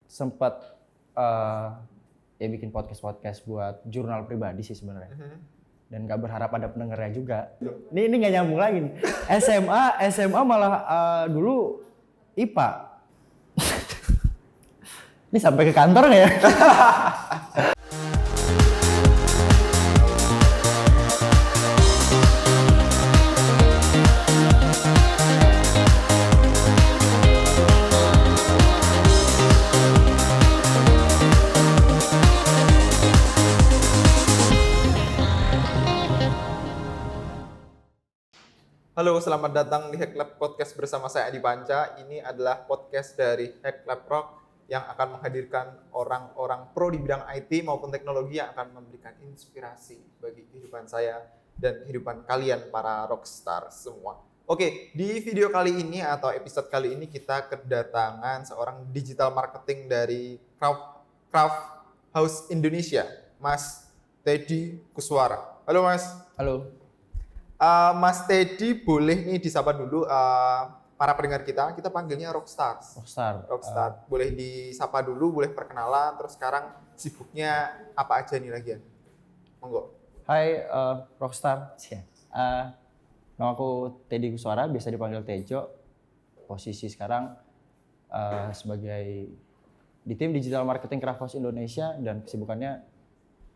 sempat ya bikin podcast buat jurnal pribadi sih sebenarnya. Dan nggak berharap ada pendengarnya juga. Ini nggak nyambung lagi nih. SMA malah dulu IPA. Ini sampai ke kantor nggak ya? Halo, selamat datang di Hack Lab Podcast bersama saya Adi Panca. Ini adalah podcast dari Hack Lab Rock yang akan menghadirkan orang-orang pro di bidang IT maupun teknologi yang akan memberikan inspirasi bagi kehidupan saya dan kehidupan kalian para rockstar semua. Oke, di video kali ini atau episode kali ini kita kedatangan seorang digital marketing dari Craft House Indonesia, Mas Teddy Kuswara. Halo Mas. Halo. Mas Teddy boleh nih disapa dulu para pendengar kita panggilnya Rockstar. Boleh disapa dulu, boleh perkenalan, terus sekarang sibuknya apa aja nih lagian? Monggo. Hai Rockstar. Nama aku Teddy Kuswara, biasa dipanggil Tejo. Posisi sekarang sebagai di tim digital marketing Craft House Indonesia, dan kesibukannya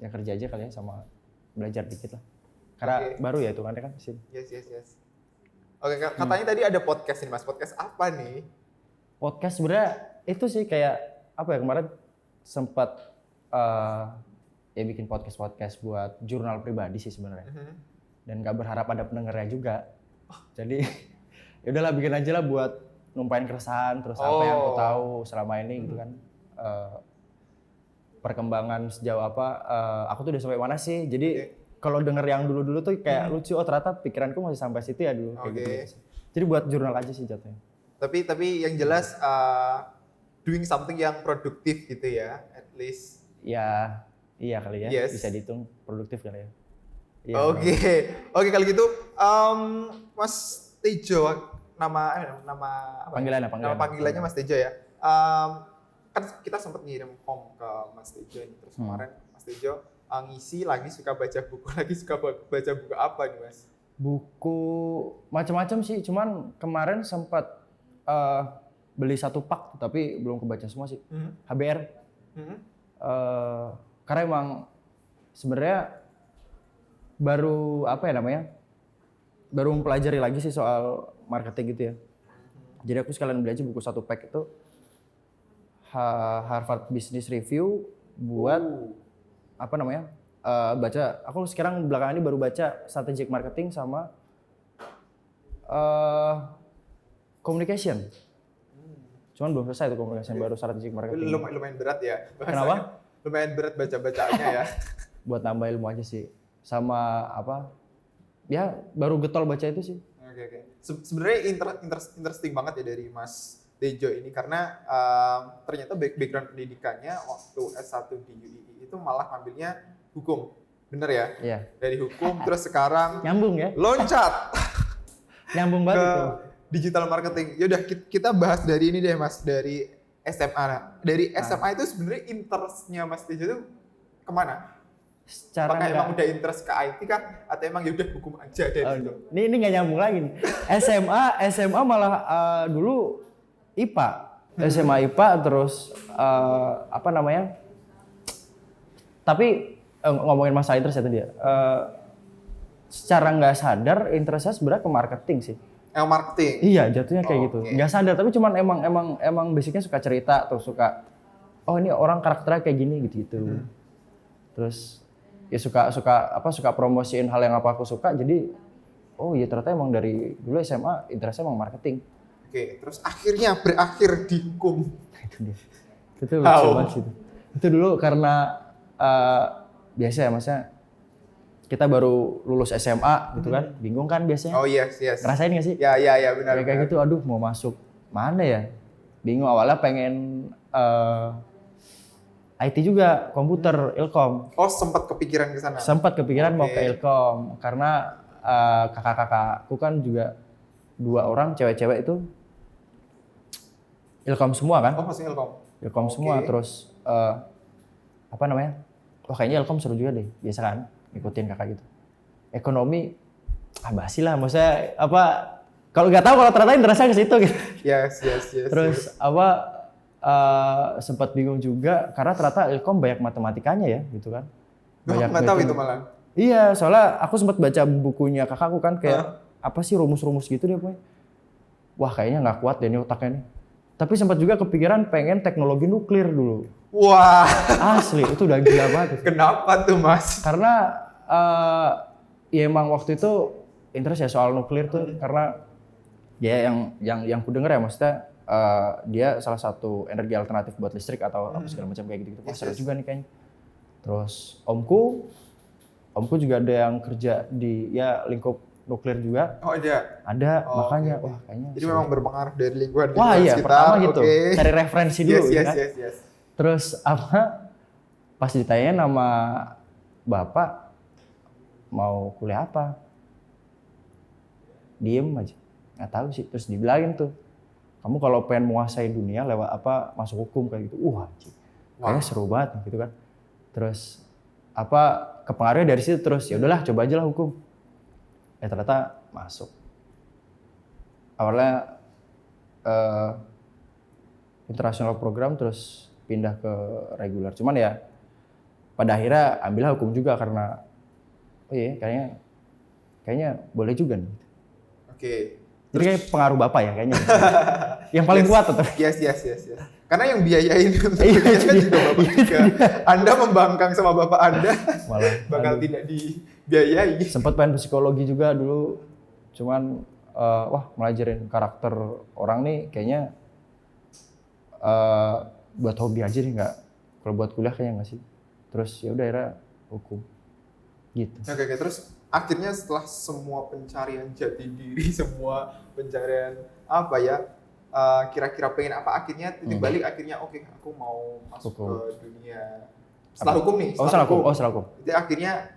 ya kerja aja kali ya sama belajar dikit lah. Karena baru ya itu kan sih. Yes. Oke, katanya tadi ada podcast nih Mas. Podcast apa nih? Podcast sebenarnya itu sih kayak apa ya, kemarin sempat ya bikin podcast buat jurnal pribadi sih sebenarnya. Dan nggak berharap ada pendengarnya juga. Jadi ya udahlah bikin aja lah buat numpain keresahan, terus apa yang aku tahu selama ini gitu kan. Perkembangan sejauh apa, aku tuh udah sampai mana sih. Jadi kalau denger yang dulu-dulu tuh kayak lucu, ternyata pikiranku masih sampai situ ya dulu. Kayak gitu. Jadi buat jurnal aja sih jatuhnya. Tapi yang jelas doing something yang produktif gitu ya, at least. Ya, iya kali ya. Yes. Bisa dihitung produktif kali ya. Ya, Oke, kalau gitu Mas Tejo, nama panggilannya Mas Tejo ya. Kan kita sempat ngirim form ke Mas Tejo ini, terus kemarin Mas Tejo ngisi lagi suka baca buku apa nih Mas? Buku macam-macam sih, cuman kemarin sempat beli satu pak tapi belum kebaca semua sih. HBR. Karena emang sebenarnya baru baru mempelajari lagi sih soal marketing gitu ya. Jadi aku sekalian beli aja buku satu pack itu Harvard Business Review buat baca. Aku sekarang belakangan ini baru baca strategic marketing sama communication. Cuman belum selesai tuh communication, baru strategic marketing. Lumayan berat ya. Kenapa? Lumayan berat baca-bacaannya ya. Buat nambah ilmu aja sih. Sama ya baru getol baca itu sih. Oke. Sebenarnya interesting banget ya dari Mas Tejo ini, karena ternyata background pendidikannya waktu S1 di UII itu malah ngambilnya hukum. Bener ya? Iya. Dari hukum terus sekarang nyambung ya? Loncat. Nyambung banget ke itu. Digital marketing. Yaudah kita bahas dari ini deh Mas, dari SMA. Dari SMA itu sebenarnya interestnya Mas Tejo itu kemana? Apakah emang udah interest ke IT kah? Atau emang yaudah hukum aja deh gitu? Ini nggak nyambung lagi nih. SMA malah dulu IPA. SMA IPA terus tapi ngomongin masalah interest ya tadi ya. Secara nggak sadar interestnya sebenarnya ke marketing sih. Marketing? Iya, jatuhnya kayak gitu. Nggak sadar, tapi cuman emang basicnya suka cerita, terus suka ini orang karakternya kayak gini gitu. Terus ya suka promosiin hal yang apa aku suka, jadi iya ternyata emang dari dulu SMA interestnya emang marketing. Oke, terus akhirnya berakhir di hukum. Itu lucu banget sih. Itu dulu karena biasa ya maksudnya kita baru lulus SMA gitu kan, bingung kan biasanya. Oh yes. Ngerasain nggak sih? Ya benar. Kayak gitu, aduh mau masuk mana ya? Bingung, awalnya pengen IT juga, komputer, Ilkom. Oh, sempat kepikiran ke sana? Sempat kepikiran mau ke Ilkom, karena kakak-kakakku kan juga 2 orang cewek-cewek itu Ilkom semua kan? Oh, masih Ilkom? Ilkom semua. Terus apa namanya? Wah kayaknya Ilkom seru juga deh. Biasa kan ngikutin kakak gitu. Ekonomi basi lah, maksudnya apa? Kalau nggak tahu kalau ternyata interestnya ke situ gitu. Yes. Terus sempat bingung juga karena ternyata Ilkom banyak matematikanya ya gitu kan. Nggak tahu itu malah. Iya, soalnya aku sempat baca bukunya kakakku kan kayak apa sih rumus-rumus gitu dia pokoknya. Wah kayaknya nggak kuat deh ini otaknya nih. Tapi sempat juga kepikiran pengen teknologi nuklir dulu. Wah. Asli itu udah gila banget. Kenapa tuh Mas? Karena ya emang waktu itu interest ya soal nuklir tuh karena ya yang ku denger ya maksudnya dia salah satu energi alternatif buat listrik atau apa segala macam kayak gitu. Seru juga nih kayaknya. Terus omku juga ada yang kerja di ya lingkup nuklir juga. Oh ada? Ada, makanya wah kayaknya. Jadi memang berpengaruh dari lingkungan wah iya, sekitar. pertama gitu. Cari referensi dulu ya kan. Yes. Terus pas ditanyain nama bapak mau kuliah apa? Diem aja. Nggak tahu sih. Terus dibilangin tuh, kamu kalau pengen menguasai dunia lewat apa masuk hukum kayak gitu. Kayaknya seru banget gitu kan. Terus kepengaruhnya dari situ terus ya udahlah coba aja lah hukum. Ternyata masuk. Awalnya international program terus pindah ke reguler. Cuman ya pada akhirnya ambillah hukum juga karena kayaknya boleh juga nih. Oke. Jadi kayak pengaruh bapak ya kayaknya. Yang paling kuat tetap. Yes. Karena yang biayain untuk kuliah kan juga bapak juga. Anda membangkang sama bapak Anda, malah bakal tidak dibiayai. Sempat pengen psikologi juga dulu, cuman melajarin karakter orang nih kayaknya buat hobi aja nih nggak. Kalau buat kuliah kayaknya nggak sih. Terus ya udah akhirnya hukum. Gitu. Oke, terus akhirnya setelah semua pencarian jati diri, semua pencarian kira-kira pengen apa akhirnya titik balik akhirnya oke, aku mau masuk ke dunia setelah hukum nih. Setelah hukum. Jadi akhirnya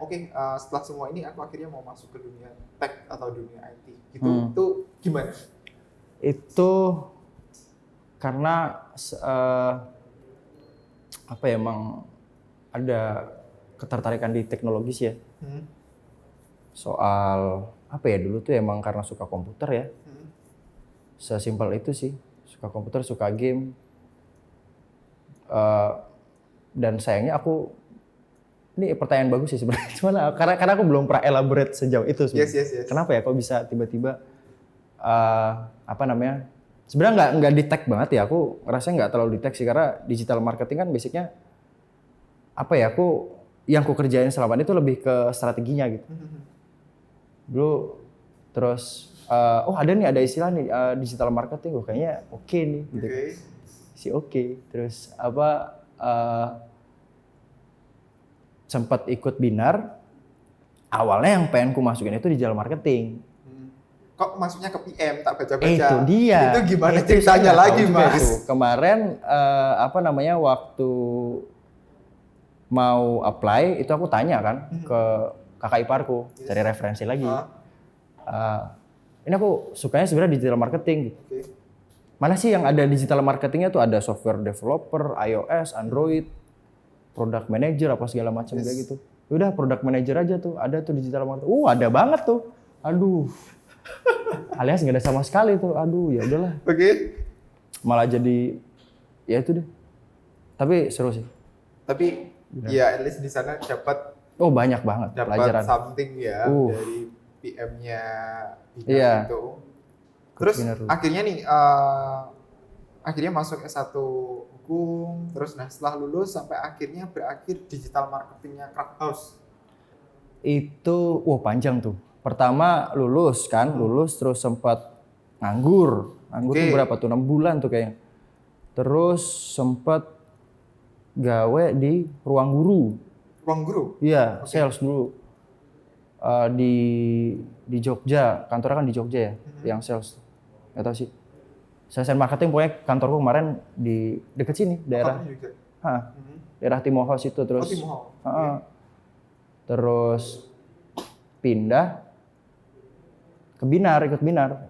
setelah semua ini aku akhirnya mau masuk ke dunia tech atau dunia IT. Gitu. Itu gimana? Itu karena emang ada ketertarikan di teknologi sih ya. Soal dulu tuh emang karena suka komputer ya. Sesimpel itu sih, suka komputer, suka game. Dan sayangnya ini pertanyaan bagus sih sebenarnya. Cuman karena aku belum pernah elaborate sejauh itu sebenarnya. Yes. Kenapa ya kok bisa tiba-tiba sebenarnya nggak di tech banget ya. Aku ngerasa nggak terlalu di tech sih karena digital marketing kan basicnya yang ku kerjain selama ini tuh lebih ke strateginya gitu. Dulu terus ada istilah nih digital marketing, kayaknya oke nih gitu. Oke. Terus sempat ikut binar. Awalnya yang pengen ku masukin itu digital marketing. Kok masuknya ke PM tak baca-baca? Itu dia. Itu gimana ceritanya lagi, Mas? Itu. Kemarin waktu mau apply itu aku tanya kan ke kakak iparku, cari referensi lagi. Ini aku sukanya sebenarnya digital marketing gitu. Mana sih yang ada digital marketingnya tuh ada software developer, iOS, Android, product manager apa segala macam kayak gitu. Udah product manager aja tuh, ada tuh digital marketing. Ada banget tuh. Aduh. Alias nggak ada sama sekali tuh. Aduh, ya udahlah. Malah jadi ya itu deh. Tapi seru sih. Tapi ya at least di sana dapat banyak banget pelajaran. Dapat something ya dari PM-nya itu. Terus akhirnya nih akhirnya masuk S1 hukum, terus setelah lulus sampai akhirnya berakhir digital marketingnya Craft House. Itu panjang tuh. Pertama lulus terus sempat nganggur tuh berapa tuh 6 bulan tuh kayaknya. Terus sempat gawe di ruang guru. Ruang guru? Iya, sales dulu. Di Jogja, kantornya kan di Jogja ya, yang sales. Nggak tahu sih. Sales and marketing pokoknya kantorku kemarin di deket sini, daerah. Daerah Timoho situ terus. Timoho. Terus pindah ke Binar, ikut Binar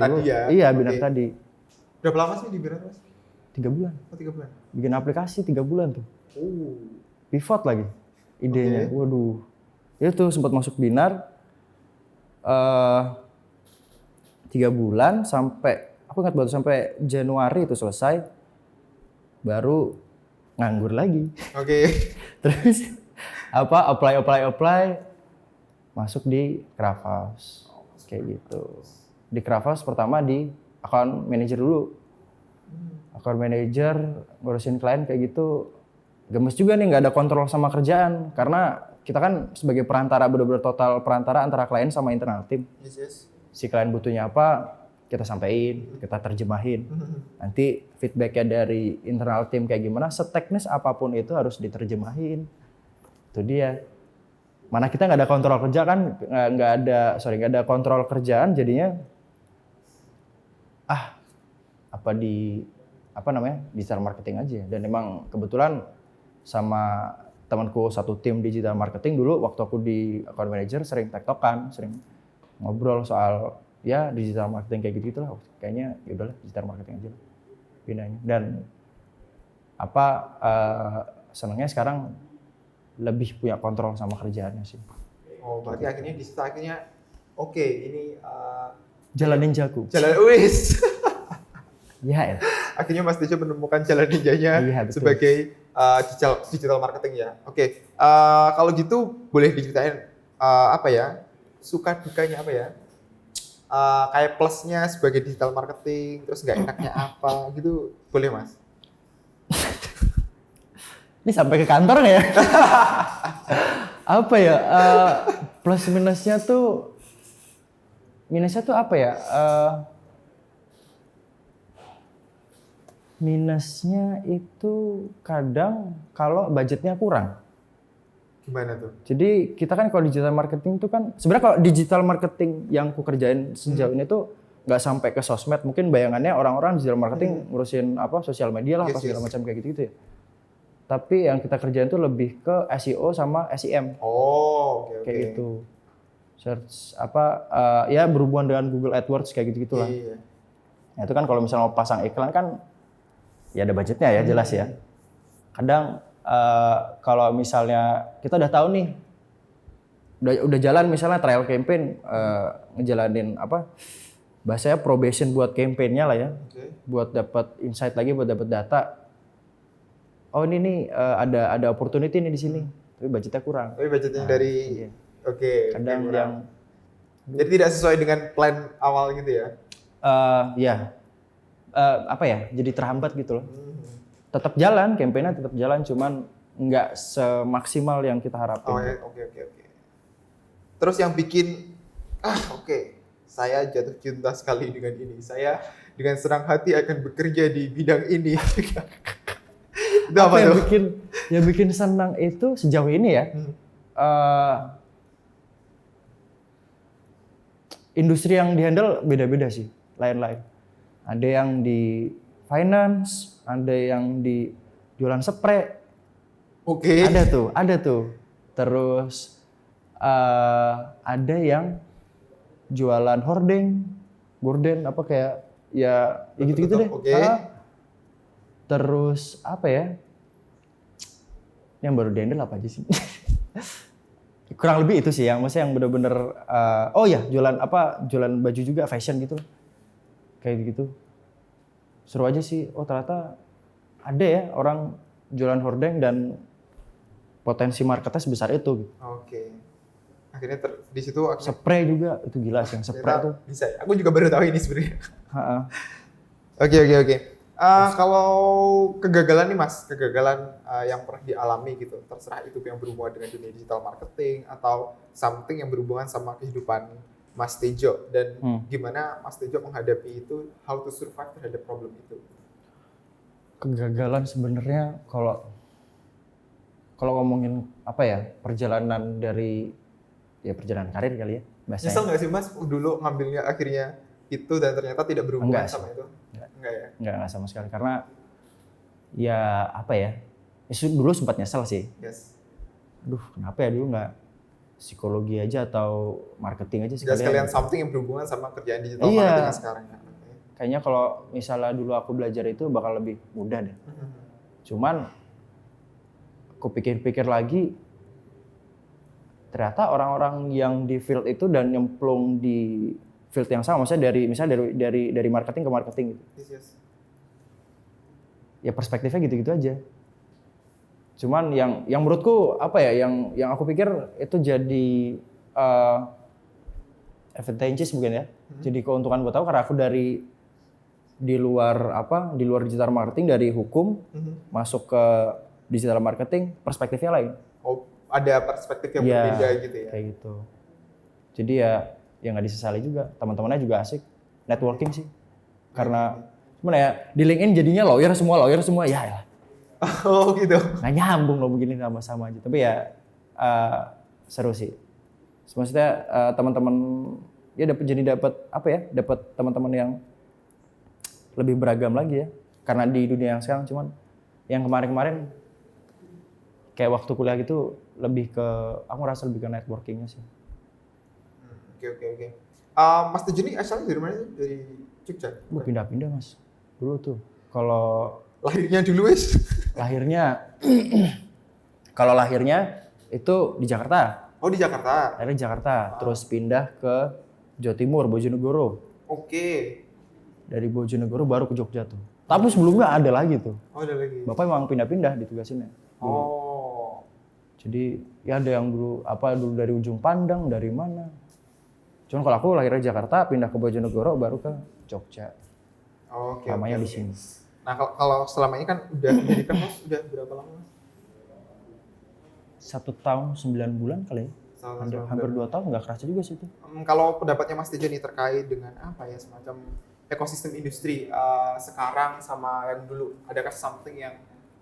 dulu. Tadi ya? Iya, Binar tadi. Berapa lama sih di Binar, Mas? 3 bulan. Oh 3 bulan. Bikin aplikasi 3 bulan tuh. Oh. Pivot lagi idenya. Oke. Waduh. Itu sempat masuk Binar 3 bulan sampai aku ingat baru sampai Januari itu selesai. Baru nganggur lagi. Oke. Terus apply masuk di Crafthouse kayak gitu. Di Crafthouse pertama di account manager dulu. Account manager ngurusin klien kayak gitu. Gemes juga nih, nggak ada kontrol sama kerjaan karena kita kan sebagai perantara, benar-benar total perantara antara klien sama internal tim. Yes. Si klien butuhnya apa, kita sampaikan, kita terjemahin. Nanti feedbacknya dari internal tim kayak gimana, seteknis apapun itu harus diterjemahin. Itu dia. Mana kita nggak ada kontrol kerja kan, nggak ada kontrol kerjaan, jadinya digital marketing aja. Dan emang kebetulan sama temanku satu tim digital marketing dulu waktu aku di account manager sering tektokan, sering ngobrol soal ya digital marketing kayak gitu lah. Kayaknya ya udahlah digital marketing aja lah pindahnya. Dan senangnya sekarang lebih punya kontrol sama kerjaannya sih. Oh, berarti akhirnya di situ oke, ini Jalanin jago. jalan wis. Ya. Akhirnya Mas Tejo menemukan jalan ninjanya Iya, betul. sebagai digital marketing ya. Oke. Kalau gitu boleh diceritain suka dukanya apa ya? Kayak plusnya sebagai digital marketing, terus nggak enaknya apa gitu, boleh Mas? Ini sampai ke kantor nggak ya? Apa ya? Plus minusnya tuh apa ya? Minusnya itu kadang kalau budgetnya kurang. Gimana tuh? Jadi kita kan kalau digital marketing tuh kan sebenarnya kalau digital marketing yang ku kerjain sejauh ini tuh nggak sampai ke sosmed. Mungkin bayangannya orang-orang digital marketing ngurusin sosial media lah, segala macam kayak gitu ya. Tapi yang kita kerjain tuh lebih ke SEO sama SEM. Oh, oke. Kayak gitu. Search ya berhubungan dengan Google AdWords kayak gitu-gitulah. Iya. Nah, itu kan kalau misalnya mau pasang iklan kan ya ada budgetnya ya, jelas ya. Kadang kalau misalnya kita udah tahu nih, udah jalan misalnya trial campaign, ngejalanin bahasanya probation buat campaignnya lah ya, buat dapat insight lagi, buat dapat data. Oh ini nih ada opportunity nih di sini, tapi budgetnya kurang. Tapi budgetnya dari iya. Oke. Kadang yang jadi tidak sesuai dengan plan awal gitu ya? jadi terhambat gitu loh. Tetap jalan, campaign-nya tetap jalan, cuman nggak semaksimal yang kita harapin. Oh ya, oke. Terus yang bikin saya jatuh cinta sekali dengan ini. Saya dengan senang hati akan bekerja di bidang ini. Itu apa tuh? Yang bikin senang itu sejauh ini ya. Industri yang dihandle beda-beda sih, lain-lain. Ada yang di finance, ada yang di jualan spray. Oke. Ada tuh. Terus ada yang jualan gorden ya gitu-gitu deh. Oke. Terus apa ya? Yang baru dihandle apa aja sih? Kurang lebih itu sih yang maksudnya yang bener-bener jualan baju juga, fashion gitu. Kayak gitu. Seru aja sih. Oh ternyata ada ya orang jualan hordeng dan potensi marketnya sebesar itu. Oke. Akhirnya di situ Spray juga itu gila sih yang spray tuh. Bisa. Aku juga baru tahu ini sebenarnya. Oke. Kalau kegagalan nih Mas, yang pernah dialami gitu, terserah itu yang berhubungan dengan dunia digital marketing atau something yang berhubungan sama kehidupan Mas Tejo dan gimana Mas Tejo menghadapi itu, how to survive terhadap problem itu. Kegagalan sebenarnya kalau ngomongin perjalanan karir kali ya bahasanya. Nyesel nggak sih Mas dulu ngambilnya akhirnya itu dan ternyata tidak berhubungan sama itu? Enggak ya? Enggak sama sekali karena dulu sempat nyesel sih. Yes. Aduh kenapa ya dulu nggak psikologi aja atau marketing aja sekalian something yang berhubungan sama kerjaan digital marketing sekarang ya. kayaknya kalau misalnya dulu aku belajar itu bakal lebih mudah deh. Cuman aku pikir-pikir lagi, ternyata orang-orang yang di field itu dan nyemplung di field yang sama, maksudnya dari marketing ke marketing gitu. Yes. Ya perspektifnya gitu-gitu aja. Cuman yang menurutku apa ya, yang aku pikir itu jadi advantages mungkin ya. Jadi keuntungan buat aku karena aku di luar digital marketing, dari hukum masuk ke digital marketing, perspektifnya lain. Oh, ada perspektif yang berbeda gitu ya. Kayak gitu. Jadi ya nggak disesali juga. Teman-temannya juga asik. Networking sih. Karena gimana ya, di LinkedIn jadinya lawyer semua ya. Oh gitu. Nggak nyambung loh begini sama-sama aja. Tapi ya seru sih. Maksudnya teman-teman ya dapat teman-teman yang lebih beragam lagi ya. Karena di dunia yang sekarang, cuman yang kemarin-kemarin kayak waktu kuliah gitu aku rasa lebih ke networkingnya sih. Oke. Mas Tejo ini asalnya dari mana sih? Dari Jogja? Gue pindah-pindah mas. Dulu tuh. Kalau Lahirnya dulu wes? lahirnya itu di Jakarta. Oh di Jakarta? Lahirnya di Jakarta. Terus pindah ke Jawa Timur, Bojonegoro. Oke. Dari Bojonegoro baru ke Jogja tuh. Tapi sebelumnya ada lagi tuh. Oh ada lagi. Bapak emang pindah-pindah ditugasinnya. Oh. Jadi ya ada yang dulu dari ujung Pandang, dari mana. Cuman kalau aku lahirnya Jakarta, pindah ke Bojonegoro, baru ke Jogja. Oke. Namanya di sini. Nah kalau selama ini kan udah pendidikan mas, udah berapa lama mas? 1 tahun 9 bulan kali ya. Hampir 2 tahun, nggak kerasa juga sih itu. Kalau pendapatnya Mas Tejo nih terkait dengan apa ya, semacam ekosistem industri sekarang sama yang dulu, adakah something yang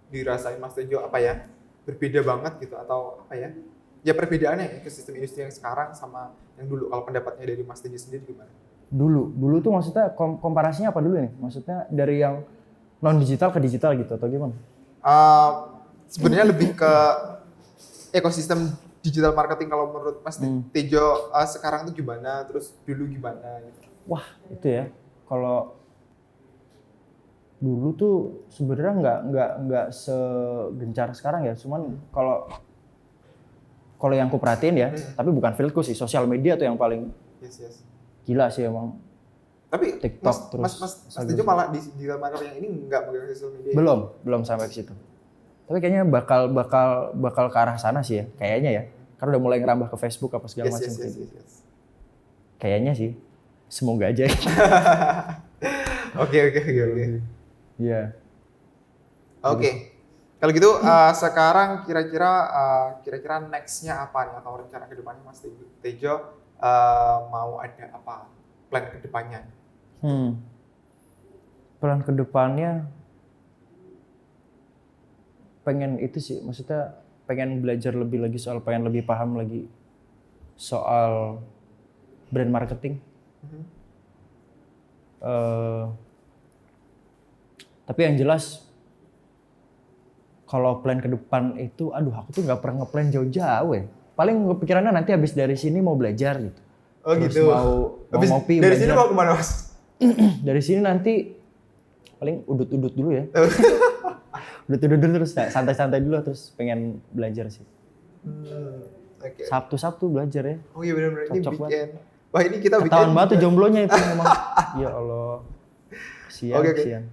dirasain Mas Tejo apa ya, berbeda banget gitu atau apa ya? Ya perbedaannya ekosistem industri yang sekarang sama yang dulu, kalau pendapatnya dari Mas Tejo sendiri gimana? Dulu tuh maksudnya komparasinya apa dulu nih? Maksudnya dari yang non digital ke digital gitu atau gimana? Sebenarnya lebih ke ekosistem digital marketing kalau menurut Mas Tejo sekarang tuh gimana, terus dulu gimana gitu. Wah, itu ya. Kalau dulu tuh sebenarnya nggak segencar sekarang ya. Cuman kalau yang aku perhatiin ya, tapi bukan fieldku sih, sosial media tuh yang paling gila sih emang. Tapi TikTok Mas Tejo malah di digital marketing yang ini nggak megang sosial media. Belum sampai ke situ. Tapi kayaknya bakal ke arah sana sih ya, kayaknya ya. Karena udah mulai ngerambah ke Facebook apa segala macam. Yes. Kayaknya sih. Semoga aja. Oke. Iya. Oke. Kalau gitu sekarang kira-kira next-nya apa nih, atau rencana ke depannya Mas Tejo mau ada apa plan ke depannya? Plan ke depannya pengen itu sih, maksudnya pengen belajar lebih lagi pengen lebih paham lagi soal brand marketing. Tapi yang jelas kalau plan ke depan itu, aku tuh nggak pernah ngeplan jauh-jauh ya. Paling kepikirannya nanti habis dari sini mau belajar gitu. Oh terus gitu. mau ngopi dari belajar. sini mau kemana mas? Dari sini nanti paling udut-udut dulu ya. Udut-udut dulu terus santai-santai dulu, terus pengen belajar sih. Okay. Sabtu belajar ya. Oh iya benar-benar ini weekend. Banget. Wah ini kita weekend. Ketahuan banget tuh jomblonya itu memang. Ya Allah. Kasian.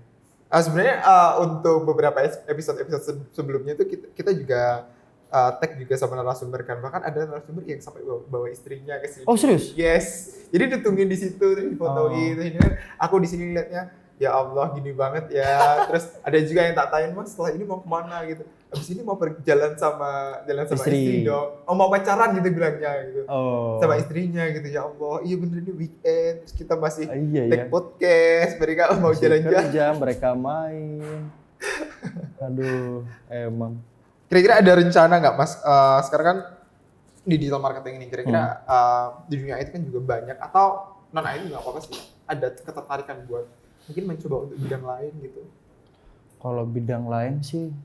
Sebenarnya untuk beberapa episode sebelumnya itu kita juga tag juga sama narasumber kan. Bahkan ada narasumber yang sampai bawa istrinya ke sini. Oh serius? Yes. Jadi ditungguin di situ, terus difotoin. Terus ini kan aku di sini liatnya, ya Allah gini banget ya. Terus ada juga yang tak tanya, mas setelah ini mau kemana gitu. Abis ini mau pergi jalan sama istri dong. Oh mau pacaran gitu bilangnya gitu. Sama istrinya gitu, ya Allah. Iya bener ini weekend. Terus kita masih take podcast. Mereka mau jalan-jalan. Kerja, mereka main. Aduh, emang. Kira-kira ada rencana nggak mas? Sekarang kan di digital marketing ini kira-kira di dunia IT kan juga banyak, atau non IT nggak apa-apa sih. Ada ketertarikan buat mungkin mencoba untuk bidang lain gitu? Kalau bidang lain sih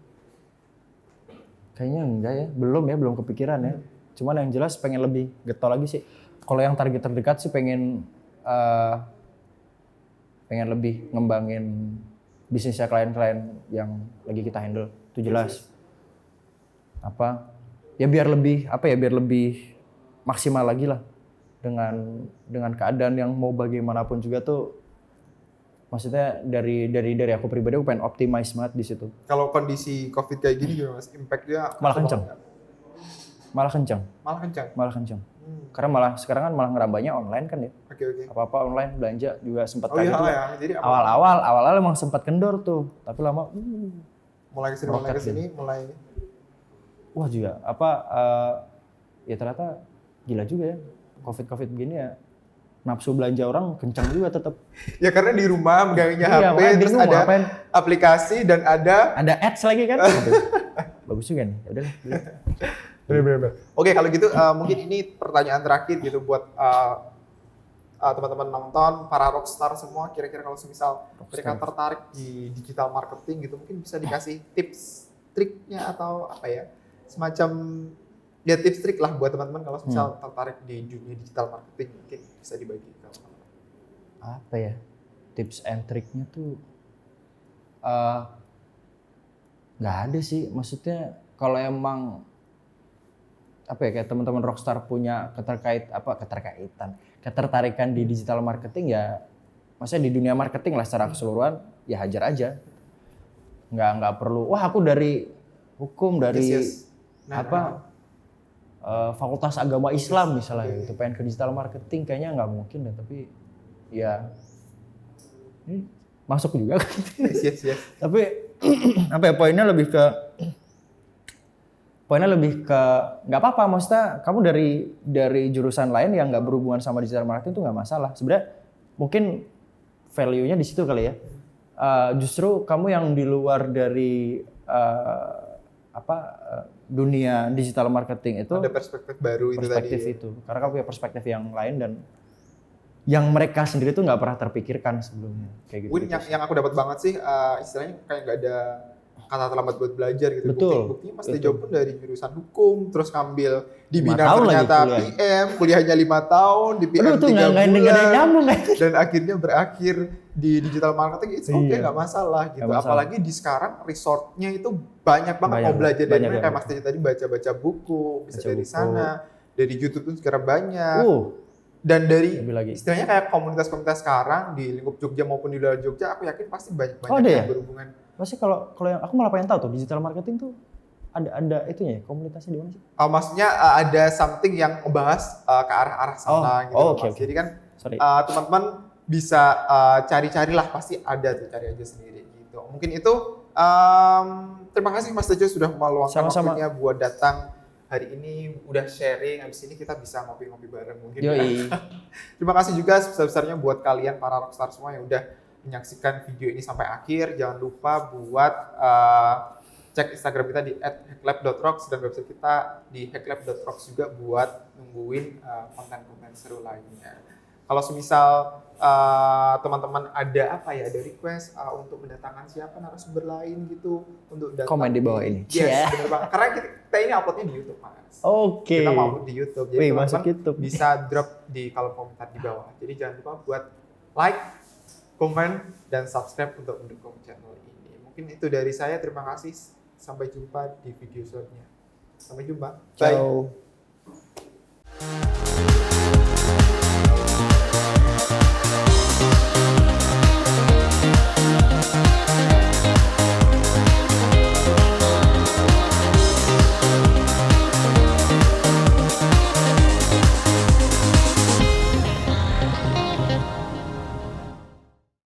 kayaknya enggak ya, belum kepikiran ya. Cuman yang jelas pengen lebih getol lagi sih. Kalau yang target terdekat sih pengen pengen lebih ngembangin bisnisnya klien-klien yang lagi kita handle, itu jelas. Apa ya biar lebih maksimal lagi lah dengan keadaan yang mau bagaimanapun juga tuh, maksudnya dari aku pribadi aku pengen optimize banget di situ. Kalau kondisi COVID kayak gini gimana Mas? Impact-nya Malah kenceng. Malah kenceng. Karena sekarang kan malah ngerambahnya online kan ya. Oke. Apa-apa online, belanja juga sempat Oh kaget iya, juga. ya. Jadi Awal-awal emang sempat kendor tuh, tapi lama mulai kesini mulai wah juga ya ternyata gila juga ya. Covid begini ya, nafsu belanja orang kencang juga tetap. ya karena di rumah megangnya Iya, HP, makanya terus bingung ada ngapain. aplikasi dan ada ads lagi kan. Bagus juga nih. Ya udah. bener. Oke, kalau gitu mungkin ini pertanyaan terakhir gitu buat teman-teman nonton, para rockstar semua, kira-kira kalau semisal mereka tertarik di digital marketing gitu, mungkin bisa dikasih tips, triknya atau apa ya, semacam ya tips trik lah buat teman-teman kalau semisal tertarik di dunia digital marketing, mungkin bisa dibagi ke teman-teman. Apa ya, tips and triknya tuh nggak ada sih, maksudnya kalau emang apa ya, kayak teman-teman rockstar punya ketertarikan di digital marketing ya, maksudnya di dunia marketing lah secara keseluruhan ya hajar aja, nggak perlu wah aku dari hukum dari Yes. fakultas agama Islam misalnya gitu, pengen ke digital marketing kayaknya nggak mungkin deh, tapi ya ini masuk juga kan. Yes. Tapi apa ya, poinnya lebih ke nggak apa-apa, maksudnya kamu dari jurusan lain yang nggak berhubungan sama digital marketing itu nggak masalah sebenarnya. Mungkin value-nya di situ kali ya. Justru kamu yang di luar dari dunia digital marketing itu ada perspektif baru itu tadi. itu karena kamu punya perspektif yang lain dan yang mereka sendiri tuh nggak pernah terpikirkan sebelumnya kayak gitu. Yang aku dapat banget sih istilahnya kayak nggak ada kata terlambat buat belajar gitu. Betul. Buktinya Mas Tejo pun dari jurusan hukum, terus ngambil di 5 Bina tahun ternyata lagi PM, kuliahnya 5 tahun, di PM 3 bulan, nyambung, dan akhirnya berakhir di digital marketing. It's okay, nggak masalah gitu. Gak masalah. Apalagi di sekarang resortnya itu banyak banget mau belajar dari mereka. Mas Tejo tadi baca-baca buku, bisa dari sana, dari YouTube pun sekarang banyak. Dan dari istilahnya kayak komunitas-komunitas sekarang di lingkup Jogja maupun di luar Jogja, aku yakin pasti banyak yang berhubungan. Masih kalau yang aku malah pengen tahu tuh digital marketing tuh ada itunya ya, komunitasnya di mana sih? Maksudnya ada something yang membahas ke arah sana gitu. Okay. Jadi kan teman-teman bisa cari-carilah, pasti ada tuh, cari aja sendiri gitu. Mungkin itu terima kasih Mas Tejo sudah meluangkan waktunya buat datang hari ini, udah sharing. Habis ini kita bisa ngopi-ngopi bareng mungkin. Terima kasih juga sebesar-besarnya buat kalian para rockstar semua yang udah menyaksikan video ini sampai akhir. Jangan lupa buat cek Instagram kita di @hacklab.rocks dan website kita di hacklab.rocks juga buat nungguin konten-konten seru lainnya. Kalau semisal teman-teman ada request untuk mendatangkan siapa narasumber lain gitu untuk datang, komen di bawah ini. Yes, benar banget. Karena kita ini uploadnya di YouTube, Mas. Kita mau upload di YouTube. Jadi teman-teman bisa drop di kolom komentar di bawah. Jadi jangan lupa buat like, komen, dan subscribe untuk mendukung channel ini. Mungkin itu dari saya. Terima kasih. Sampai jumpa di video selanjutnya. Sampai jumpa. Bye. Ciao.